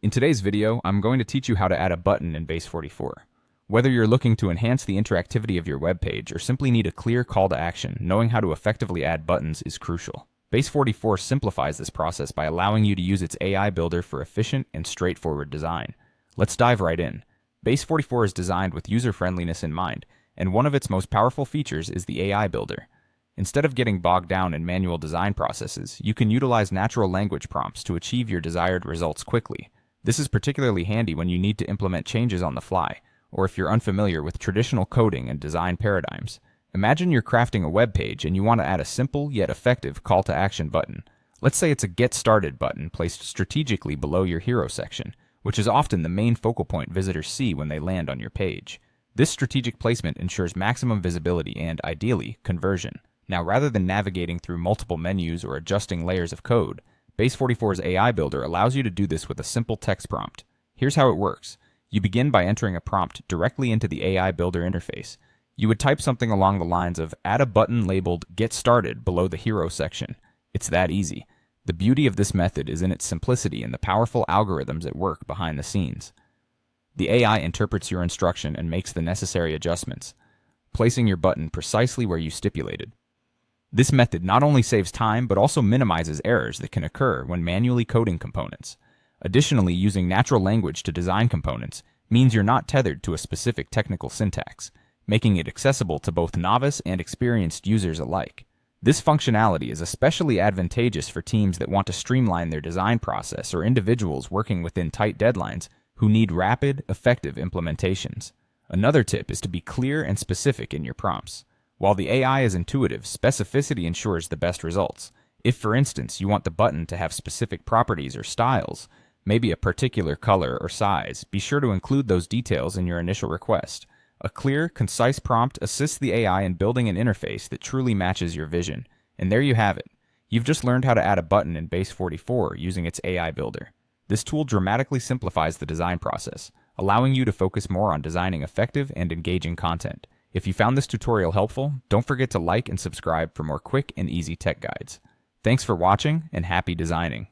In today's video, I'm going to teach you how to add a button in Base44. Whether you're looking to enhance the interactivity of your web page or simply need a clear call to action, knowing how to effectively add buttons is crucial. Base44 simplifies this process by allowing you to use its AI builder for efficient and straightforward design. Let's dive right in. Base44 is designed with user-friendliness in mind, and one of its most powerful features is the AI builder. Instead of getting bogged down in manual design processes, you can utilize natural language prompts to achieve your desired results quickly. This is particularly handy when you need to implement changes on the fly, or if you're unfamiliar with traditional coding and design paradigms. Imagine you're crafting a web page and you want to add a simple yet effective call to action button. Let's say it's a Get Started button placed strategically below your hero section, which is often the main focal point visitors see when they land on your page. This strategic placement ensures maximum visibility and, ideally, conversion. Now, rather than navigating through multiple menus or adjusting layers of code, Base44's AI builder allows you to do this with a simple text prompt. Here's how it works. You begin by entering a prompt directly into the AI builder interface. You would type something along the lines of add a button labeled Get Started below the hero section. It's that easy. The beauty of this method is in its simplicity and the powerful algorithms at work behind the scenes. The AI interprets your instruction and makes the necessary adjustments, placing your button precisely where you stipulated. This method not only saves time, but also minimizes errors that can occur when manually coding components. Additionally, using natural language to design components means you're not tethered to a specific technical syntax, making it accessible to both novice and experienced users alike. This functionality is especially advantageous for teams that want to streamline their design process or individuals working within tight deadlines who need rapid, effective implementations. Another tip is to be clear and specific in your prompts. While the AI is intuitive, specificity ensures the best results. If, for instance, you want the button to have specific properties or styles, maybe a particular color or size, be sure to include those details in your initial request. A clear, concise prompt assists the AI in building an interface that truly matches your vision. And there you have it. You've just learned how to add a button in Base44 using its AI builder. This tool dramatically simplifies the design process, allowing you to focus more on designing effective and engaging content. If you found this tutorial helpful, don't forget to like and subscribe for more quick and easy tech guides. Thanks for watching, and happy designing!